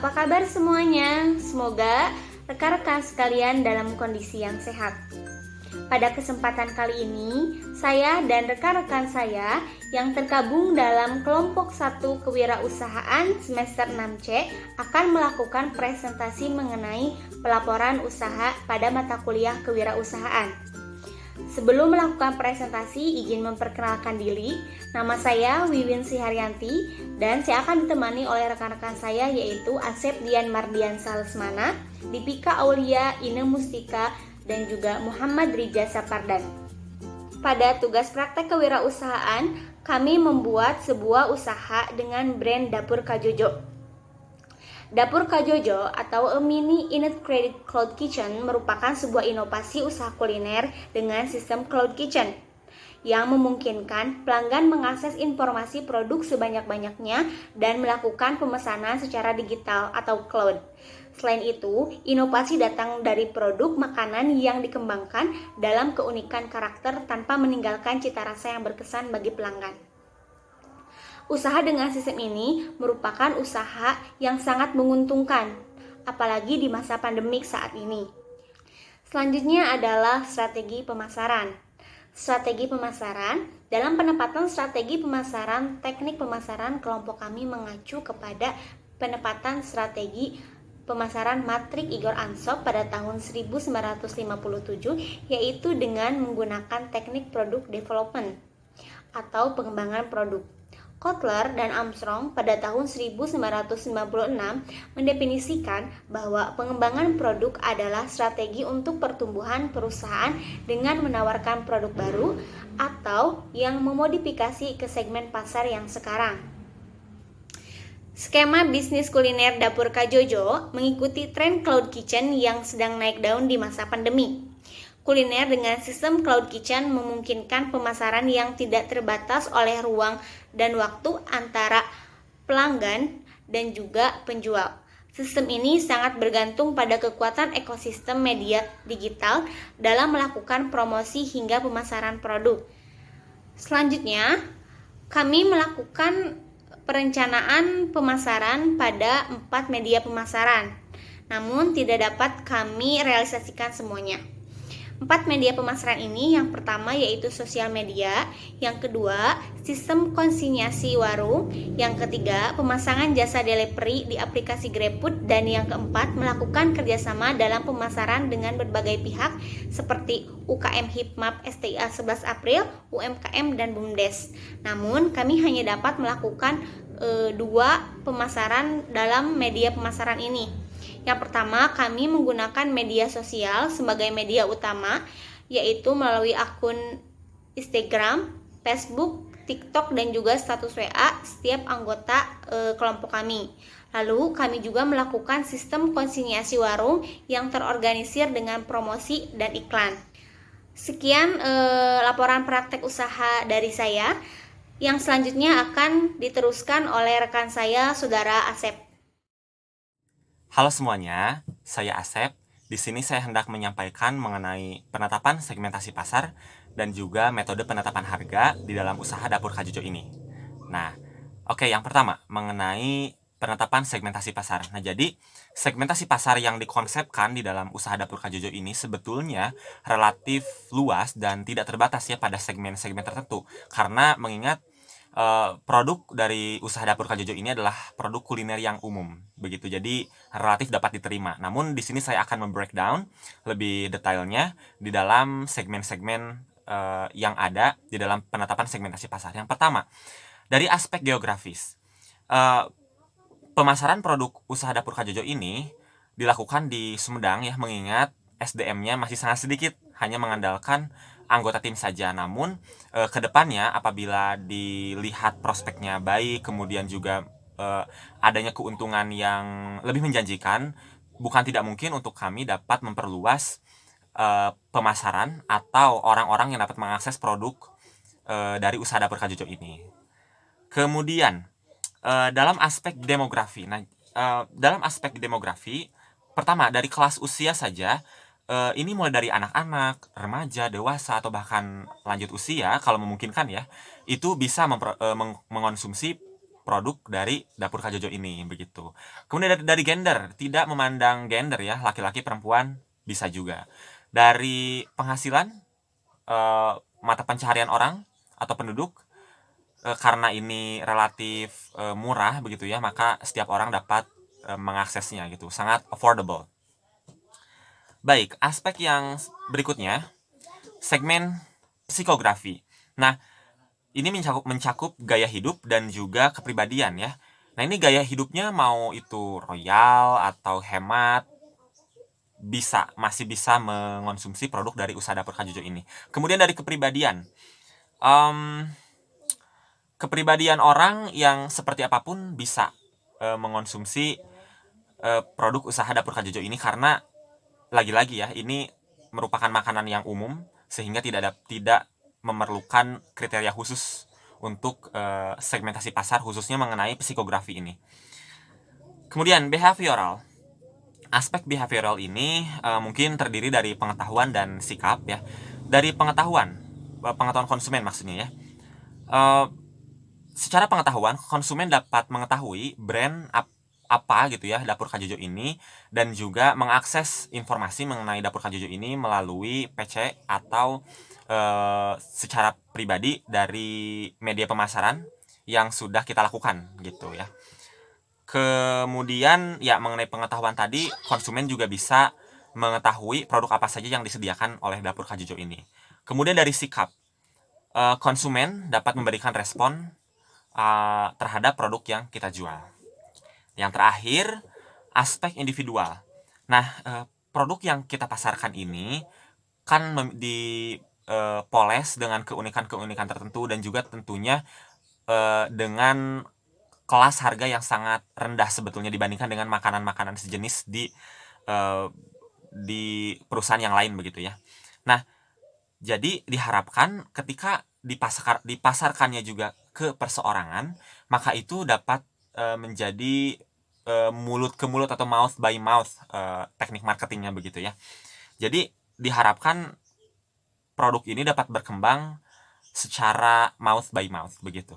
apa kabar semuanya? Semoga rekan-rekan sekalian dalam kondisi yang sehat. Pada kesempatan kali ini, saya dan rekan-rekan saya yang tergabung dalam kelompok 1 kewirausahaan semester 6C akan melakukan presentasi mengenai pelaporan usaha pada mata kuliah kewirausahaan. Sebelum melakukan presentasi, izin memperkenalkan diri. Nama saya Wiwin Siharyanti dan saya akan ditemani oleh rekan-rekan saya yaitu Asep Dian Mardian Salesmana, Dipika Aulia, Ine Mustika, dan juga Muhammad Rija Sapardan. Pada tugas praktek kewirausahaan, kami membuat sebuah usaha dengan brand Dapur Kak Jojo. Dapur Kak Jojo atau A Mini Integrated Cloud Kitchen merupakan sebuah inovasi usaha kuliner dengan sistem Cloud Kitchen yang memungkinkan pelanggan mengakses informasi produk sebanyak-banyaknya dan melakukan pemesanan secara digital atau cloud. Selain itu, inovasi datang dari produk makanan yang dikembangkan dalam keunikan karakter tanpa meninggalkan cita rasa yang berkesan bagi pelanggan. Usaha dengan sistem ini merupakan usaha yang sangat menguntungkan, apalagi di masa pandemik saat ini. Selanjutnya adalah strategi pemasaran. Strategi pemasaran, dalam penempatan strategi pemasaran, teknik pemasaran kelompok kami mengacu kepada penempatan strategi pemasaran Matrik Igor Ansop pada tahun 1957, yaitu dengan menggunakan teknik product development atau pengembangan produk. Kotler dan Armstrong pada tahun 1996 mendefinisikan bahwa pengembangan produk adalah strategi untuk pertumbuhan perusahaan dengan menawarkan produk baru atau yang memodifikasi ke segmen pasar yang sekarang. Skema bisnis kuliner Dapur Kak Jojo mengikuti tren Cloud Kitchen yang sedang naik daun di masa pandemi. Kuliner dengan sistem Cloud Kitchen memungkinkan pemasaran yang tidak terbatas oleh ruang dan waktu antara pelanggan dan juga penjual. Sistem ini sangat bergantung pada kekuatan ekosistem media digital dalam melakukan promosi hingga pemasaran produk. Selanjutnya, kami melakukan perencanaan pemasaran pada 4 media pemasaran, namun tidak dapat kami realisasikan semuanya. 4 media pemasaran ini, yang pertama yaitu sosial media, yang kedua sistem konsinyasi warung, yang ketiga pemasangan jasa delivery di aplikasi GrabFood, dan yang keempat melakukan kerjasama dalam pemasaran dengan berbagai pihak seperti UKM Hipmap, STIA 11 April, UMKM, dan BUMDes. Namun kami hanya dapat melakukan 2 pemasaran dalam media pemasaran ini. Yang pertama, kami menggunakan media sosial sebagai media utama, yaitu melalui akun Instagram, Facebook, TikTok, dan juga status WA setiap anggota kelompok kami. Lalu kami juga melakukan sistem konsinyasi warung yang terorganisir dengan promosi dan iklan. Sekian laporan praktek usaha dari saya. Yang selanjutnya akan diteruskan oleh rekan saya, Saudara Asep. Halo semuanya, saya Asep. Di sini saya hendak menyampaikan mengenai penetapan segmentasi pasar dan juga metode penetapan harga di dalam usaha Dapur Kak Jojo ini. Nah, oke, yang pertama mengenai penetapan segmentasi pasar. Nah, jadi segmentasi pasar yang dikonsepkan di dalam usaha Dapur Kak Jojo ini sebetulnya relatif luas dan tidak terbatas ya pada segmen-segmen tertentu. Karena mengingat produk dari usaha Dapur Kak Jojo ini adalah produk kuliner yang umum, begitu. Jadi relatif dapat diterima. Namun di sini saya akan membreakdown lebih detailnya di dalam segmen-segmen yang ada di dalam penetapan segmentasi pasar. Yang pertama, dari aspek geografis, pemasaran produk usaha Dapur Kak Jojo ini dilakukan di Sumedang ya, mengingat SDM-nya masih sangat sedikit, hanya mengandalkan anggota tim saja. Namun kedepannya apabila dilihat prospeknya baik, kemudian juga adanya keuntungan yang lebih menjanjikan, bukan tidak mungkin untuk kami dapat memperluas pemasaran atau orang-orang yang dapat mengakses produk dari usaha Dapur Kak Jojo ini. Kemudian dalam aspek demografi, dalam aspek demografi, pertama dari kelas usia saja. Ini mulai dari anak-anak, remaja, dewasa, atau bahkan lanjut usia kalau memungkinkan ya, itu bisa mengonsumsi produk dari Dapur Kak Jojo ini begitu. Kemudian dari gender, tidak memandang gender ya, laki-laki perempuan bisa juga. Dari penghasilan, mata pencaharian orang atau penduduk, karena ini relatif murah begitu ya, maka setiap orang dapat mengaksesnya gitu, sangat affordable. Baik, aspek yang berikutnya, segmen psikografi. Nah, ini mencakup gaya hidup dan juga kepribadian ya. Nah, ini gaya hidupnya mau itu royal atau hemat, masih bisa mengonsumsi produk dari usaha Dapur Kak Jojo ini. Kemudian dari kepribadian, kepribadian orang yang seperti apapun bisa mengonsumsi produk usaha Dapur Kak Jojo ini, karena lagi-lagi ya, ini merupakan makanan yang umum sehingga tidak memerlukan kriteria khusus untuk segmentasi pasar, khususnya mengenai psikografi ini. Kemudian behavioral. Aspek behavioral ini mungkin terdiri dari pengetahuan dan sikap ya. Dari pengetahuan konsumen maksudnya ya. Secara pengetahuan, konsumen dapat mengetahui brand apa gitu ya Dapur Kak Jojo ini, dan juga mengakses informasi mengenai Dapur Kak Jojo ini melalui PC atau secara pribadi dari media pemasaran yang sudah kita lakukan gitu ya. Kemudian ya, mengenai pengetahuan tadi, konsumen juga bisa mengetahui produk apa saja yang disediakan oleh Dapur Kak Jojo ini. Kemudian dari sikap, konsumen dapat memberikan respon terhadap produk yang kita jual. Yang terakhir, aspek individual. Nah, produk yang kita pasarkan ini kan dipoles dengan keunikan-keunikan tertentu, dan juga tentunya dengan kelas harga yang sangat rendah sebetulnya dibandingkan dengan makanan-makanan sejenis di perusahaan yang lain begitu ya. Nah, jadi diharapkan ketika dipasarkannya juga ke perseorangan, maka itu dapat menjadi mulut ke mulut atau mouth by mouth teknik marketingnya begitu ya. Jadi diharapkan produk ini dapat berkembang secara mouth by mouth begitu.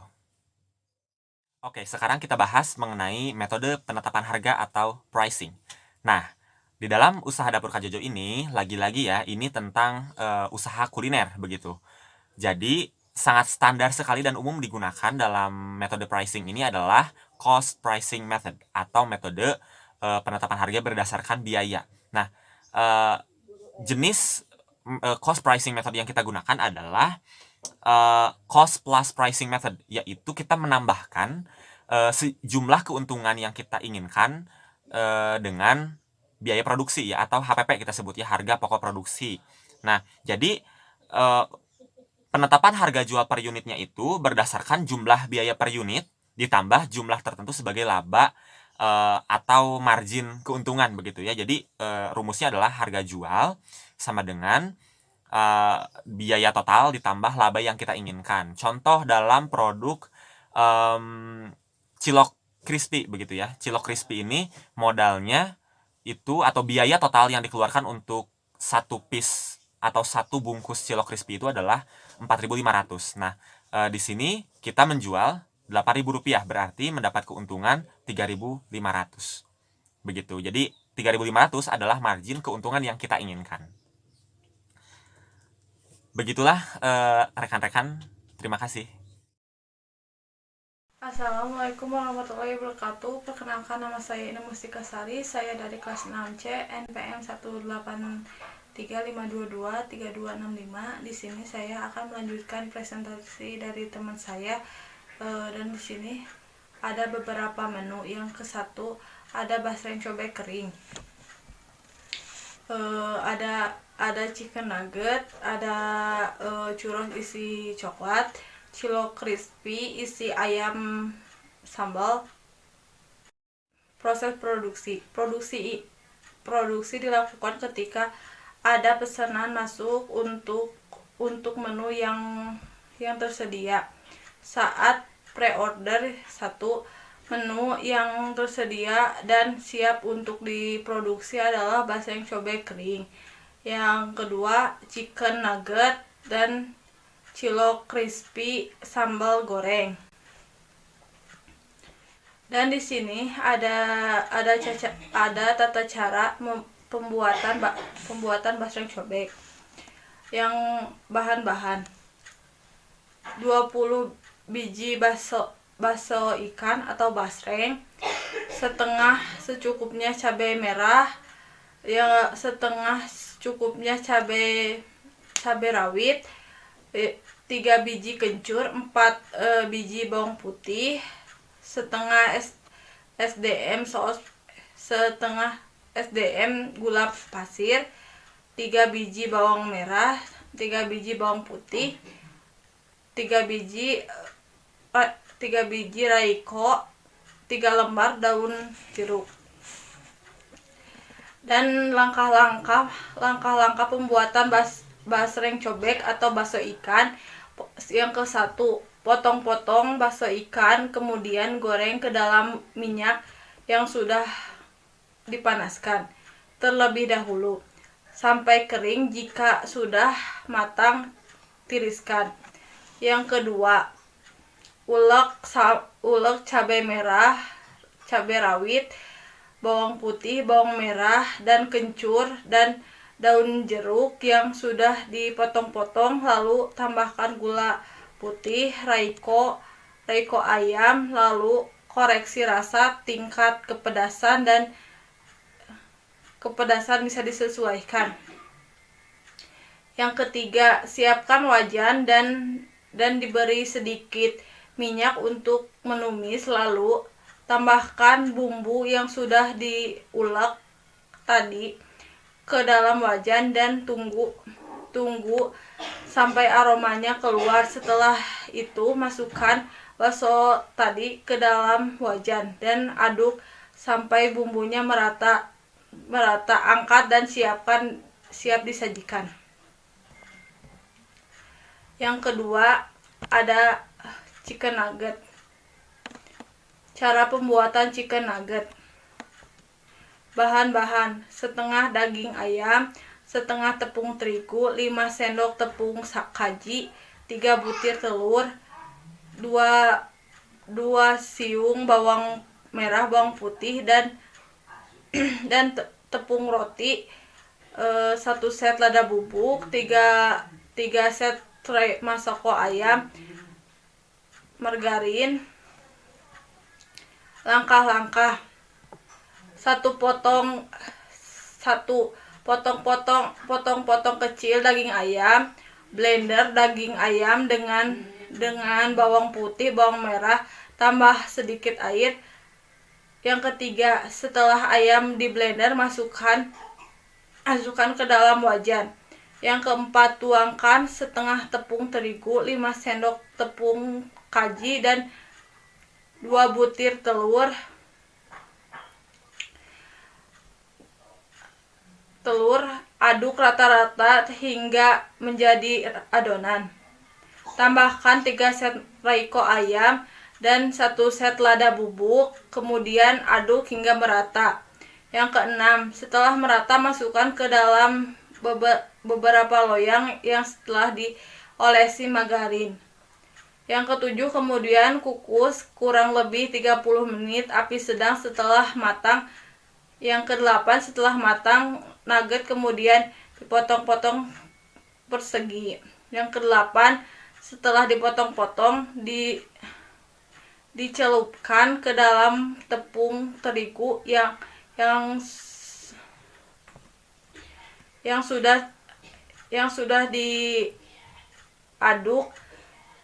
Oke, sekarang kita bahas mengenai metode penetapan harga atau pricing. Nah, di dalam usaha Dapur Kak Jojo ini, lagi-lagi ya, ini tentang usaha kuliner begitu. Jadi, sangat standar sekali dan umum digunakan dalam metode pricing ini adalah cost pricing method atau metode penetapan harga berdasarkan biaya. Nah, jenis cost pricing method yang kita gunakan adalah cost plus pricing method, yaitu kita menambahkan jumlah keuntungan yang kita inginkan dengan biaya produksi ya, atau HPP kita sebut ya, harga pokok produksi. Nah, jadi penetapan harga jual per unitnya itu berdasarkan jumlah biaya per unit ditambah jumlah tertentu sebagai laba atau margin keuntungan begitu ya. Jadi rumusnya adalah harga jual sama dengan biaya total ditambah laba yang kita inginkan. Contoh dalam produk cilok crispy begitu ya. Cilok crispy ini modalnya itu, atau biaya total yang dikeluarkan untuk satu piece atau satu bungkus cilok crispy itu adalah 4.500. Nah, di sini kita menjual Rp8.000, berarti mendapat keuntungan 3.500. Begitu. Jadi 3.500 adalah margin keuntungan yang kita inginkan. Begitulah rekan-rekan. Terima kasih. Assalamualaikum warahmatullahi wabarakatuh. Perkenalkan, nama saya Ina Mustika Sari. Saya dari kelas 6C NPM 18352236265. Di sini saya akan melanjutkan presentasi dari teman saya. Dan di sini ada beberapa menu. Yang ke satu ada basreng cobek kering. Ada chicken nugget, ada churros isi coklat, cilok crispy isi ayam sambal. Proses produksi dilakukan ketika ada pesanan masuk untuk menu yang tersedia. Saat pre-order, satu menu yang tersedia dan siap untuk diproduksi adalah basreng cobek kering. Yang kedua, chicken nugget dan cilok crispy sambal goreng. Dan di sini ada tata cara pembuatan basreng cobek. Yang bahan-bahan 20 biji bakso ikan atau basreng, setengah secukupnya cabai merah, ya setengah cukupnya cabai rawit, 3 biji kencur, 4 biji bawang putih, setengah SDM saus, setengah SDM gula pasir, 3 biji bawang merah, 3 biji bawang putih, 3 biji raiko, 3 lembar daun jeruk. Dan langkah-langkah pembuatan basreng cobek atau bakso ikan. Yang ke-1, potong-potong bakso ikan, kemudian goreng ke dalam minyak yang sudah dipanaskan terlebih dahulu sampai kering. Jika sudah matang, tiriskan. Yang kedua, ulek cabai merah, cabai rawit, bawang putih, bawang merah, dan kencur, dan daun jeruk yang sudah dipotong-potong. Lalu tambahkan gula putih, raiko ayam, lalu koreksi rasa tingkat kepedasan, dan kepedasan bisa disesuaikan. Yang ketiga, siapkan wajan dan diberi sedikit minyak untuk menumis, lalu tambahkan bumbu yang sudah diulek tadi ke dalam wajan dan tunggu sampai aromanya keluar. Setelah itu masukkan bakso tadi ke dalam wajan dan aduk sampai bumbunya merata. Angkat dan siap disajikan. Yang kedua, ada chicken nugget. Cara pembuatan chicken nugget. Bahan-bahan: setengah daging ayam, setengah tepung terigu, 5 sendok tepung kaji, 3 butir telur, 2 siung bawang merah, bawang putih, dan tepung roti, 1 set lada bubuk, 3 set tray masako ayam, margarin. Langkah-langkah: 1. Potong kecil daging ayam, blender daging ayam dengan bawang putih, bawang merah, tambah sedikit air. Yang ketiga, setelah ayam di blender, masukkan ke dalam wajan. Yang keempat, tuangkan setengah tepung terigu, 5 sendok tepung kaji, dan 2 butir telur. Aduk rata-rata hingga menjadi adonan. Tambahkan 3 set raiko ayam dan 1 set lada bubuk, kemudian aduk hingga merata. Yang keenam, setelah merata, masukkan ke dalam beberapa loyang yang setelah diolesi margarin. Yang ketujuh, kemudian kukus kurang lebih 30 menit api sedang setelah matang. Yang kedelapan, setelah matang, nugget kemudian dipotong-potong persegi. Yang kedelapan, setelah dipotong-potong, dicelupkan ke dalam tepung terigu yang sudah diaduk,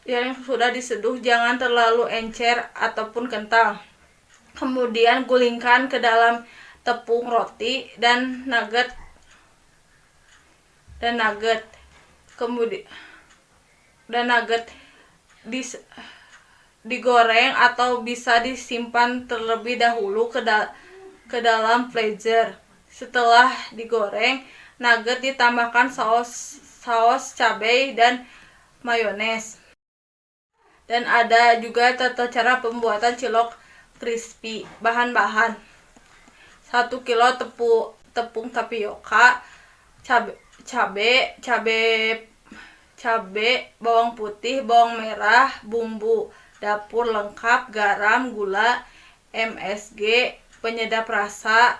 yang sudah diseduh, jangan terlalu encer ataupun kental. Kemudian gulingkan ke dalam tepung roti dan nugget. Kemudian digoreng atau bisa disimpan terlebih dahulu ke dalam freezer. Setelah digoreng, nugget ditambahkan saus cabai dan mayones. Dan ada juga tata cara pembuatan cilok crispy. Bahan-bahan: 1 kilo tepung tapioka, cabai, bawang putih, bawang merah, bumbu dapur lengkap, garam, gula, MSG, penyedap rasa,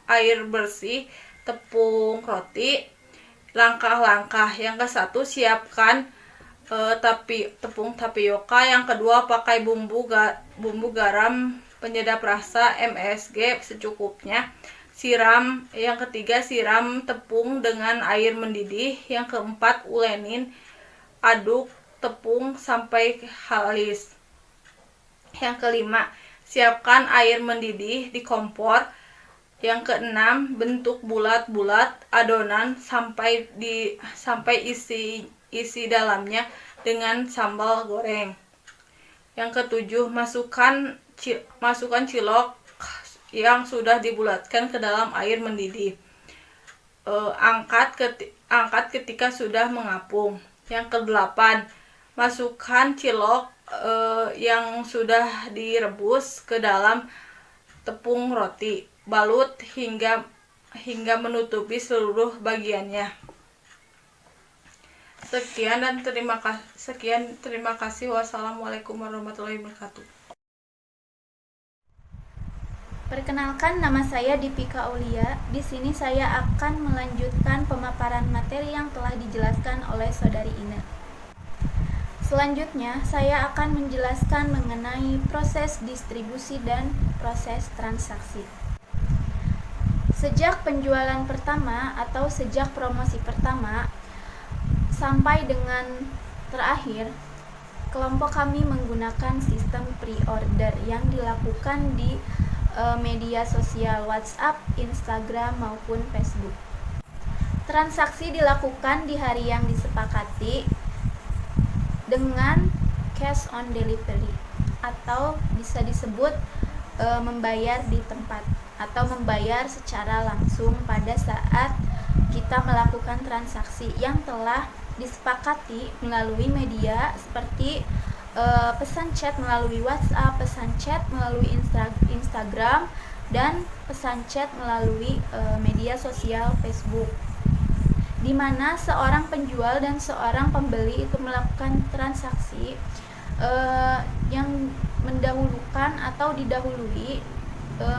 air bersih, tepung roti. Langkah-langkah yang ke-1, siapkan tepung tapioka. Yang kedua, pakai bumbu garam, penyedap rasa, MSG secukupnya. Yang ketiga, siram tepung dengan air mendidih. Yang keempat, ulenin, aduk tepung sampai halus. Yang kelima, siapkan air mendidih di kompor. Yang keenam, bentuk bulat-bulat adonan sampai isi dalamnya dengan sambal goreng. Yang ketujuh, masukkan cilok yang sudah dibulatkan ke dalam air mendidih. Angkat ketika sudah mengapung. Yang kedelapan, masukkan cilok yang sudah direbus ke dalam tepung roti. Balut hingga menutupi seluruh bagiannya. Sekian terima kasih. Wassalamualaikum warahmatullahi wabarakatuh. Perkenalkan, nama saya Dipika Aulia. Di sini saya akan melanjutkan pemaparan materi yang telah dijelaskan oleh Saudari Ina. Selanjutnya, saya akan menjelaskan mengenai proses distribusi dan proses transaksi. Sejak penjualan pertama atau sejak promosi pertama sampai dengan terakhir, kelompok kami menggunakan sistem pre-order yang dilakukan di media sosial WhatsApp, Instagram, maupun Facebook. Transaksi dilakukan di hari yang disepakati dengan cash on delivery atau bisa disebut membayar di tempat atau membayar secara langsung pada saat kita melakukan transaksi yang telah disepakati melalui media seperti pesan chat melalui WhatsApp, pesan chat melalui Instagram, dan pesan chat melalui media sosial Facebook, di mana seorang penjual dan seorang pembeli itu melakukan transaksi yang mendahulukan atau didahului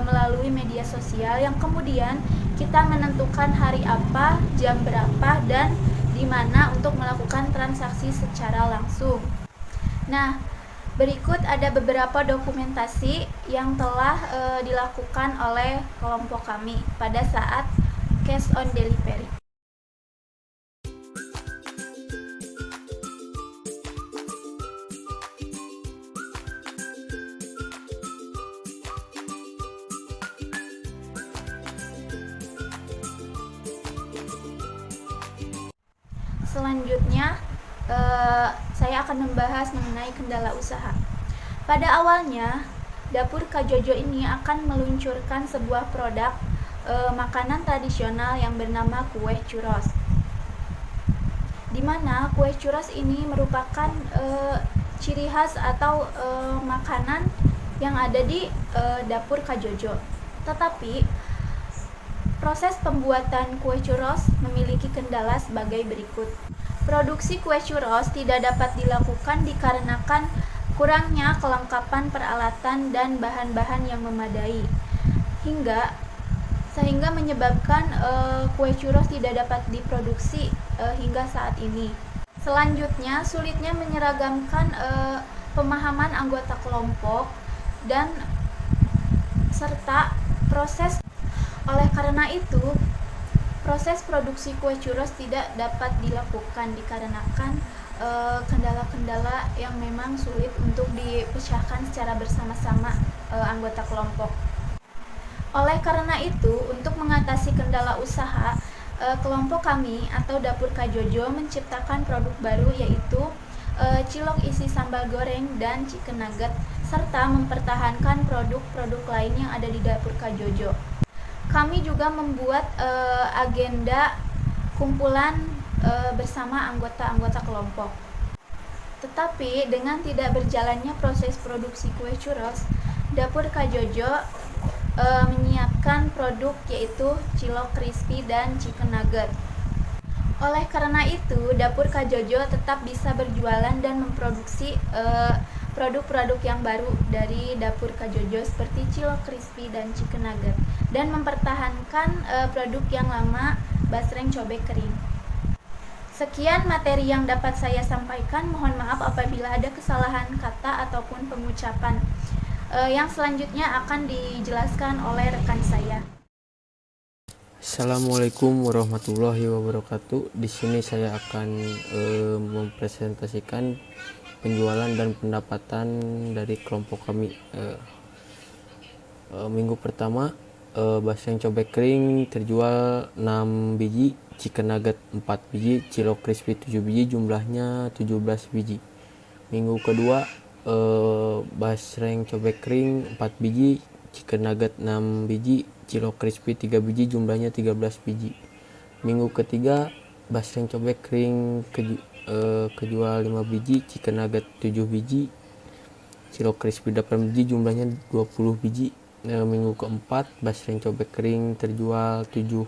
melalui media sosial, yang kemudian kita menentukan hari apa, jam berapa, dan di mana untuk melakukan transaksi secara langsung. Nah, berikut ada beberapa dokumentasi yang telah dilakukan oleh kelompok kami pada saat cash on delivery. Selanjutnya, saya akan membahas mengenai kendala usaha. Pada awalnya, Dapur Kak Jojo ini akan meluncurkan sebuah produk makanan tradisional yang bernama kue churros. Di mana kue churros ini merupakan ciri khas atau makanan yang ada di Dapur Kak Jojo. Tetapi proses pembuatan kue churros memiliki kendala sebagai berikut. Produksi kue churros tidak dapat dilakukan dikarenakan kurangnya kelengkapan peralatan dan bahan-bahan yang memadai, sehingga menyebabkan kue churros tidak dapat diproduksi hingga saat ini. Selanjutnya, sulitnya menyeragamkan pemahaman anggota kelompok dan serta proses. Oleh karena itu, proses produksi kue churros tidak dapat dilakukan dikarenakan kendala-kendala yang memang sulit untuk dipecahkan secara bersama-sama anggota kelompok. Oleh karena itu, untuk mengatasi kendala usaha, kelompok kami atau Dapur Kak Jojo menciptakan produk baru, yaitu cilok isi sambal goreng dan chicken nugget, serta mempertahankan produk-produk lain yang ada di Dapur Kak Jojo. Kami juga membuat agenda kumpulan bersama anggota-anggota kelompok. Tetapi dengan tidak berjalannya proses produksi kue churros, Dapur Kak Jojo menyiapkan produk yaitu cilok crispy dan chicken nugget. Oleh karena itu, dapur Kak Jojo tetap bisa berjualan dan memproduksi produk-produk yang baru dari dapur Kak Jojo seperti cilok crispy dan chicken nugget, dan mempertahankan produk yang lama, basreng cobek kering. Sekian materi yang dapat saya sampaikan. Mohon maaf apabila ada kesalahan kata ataupun pengucapan. Yang selanjutnya akan dijelaskan oleh rekan saya. Assalamualaikum warahmatullahi wabarakatuh. Di sini saya akan mempresentasikan penjualan dan pendapatan dari kelompok kami. Minggu pertama, basreng cobek kering terjual 6 biji, chicken nugget 4 biji, cilok crispy 7 biji, jumlahnya 17 biji. Minggu kedua, basreng cobek kering 4 biji, chicken nugget 6 biji, cilok crispy 3 biji, jumlahnya 13 biji. Minggu ketiga, basreng cobek kering kejual 5 biji, chicken nugget 7 biji, cilok crispy 8 biji, jumlahnya 20 biji. Minggu keempat, basreng cobek kering terjual 7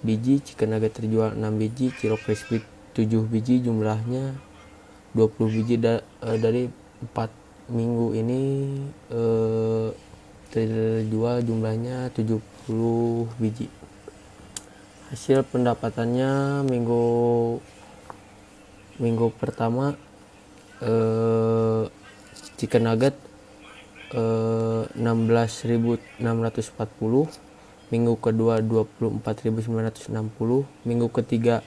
biji, chicken nugget terjual 6 biji, cilok crispy 7 biji, jumlahnya 20 biji. Dari 4 minggu ini terjual jumlahnya 70 biji. Hasil pendapatannya minggu pertama, chicken nugget 16.640, minggu kedua 24.960, minggu ketiga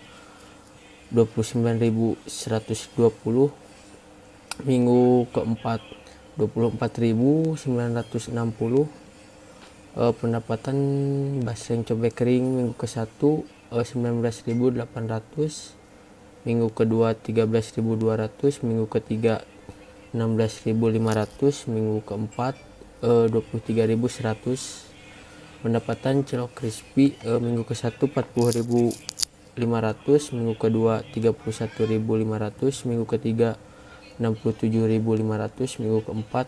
29.120, minggu keempat 24.960. Pendapatan basreng cobek kering minggu ke-1 19.800, minggu kedua 13.200, minggu ketiga 16.500, minggu keempat 23.100. Pendapatan cilok crispy minggu ke-1 40.500, minggu kedua 31.500, minggu ketiga 67.500, minggu keempat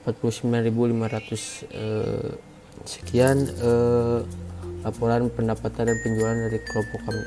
49.500. Sekian laporan pendapatan dan penjualan dari kelompok kami.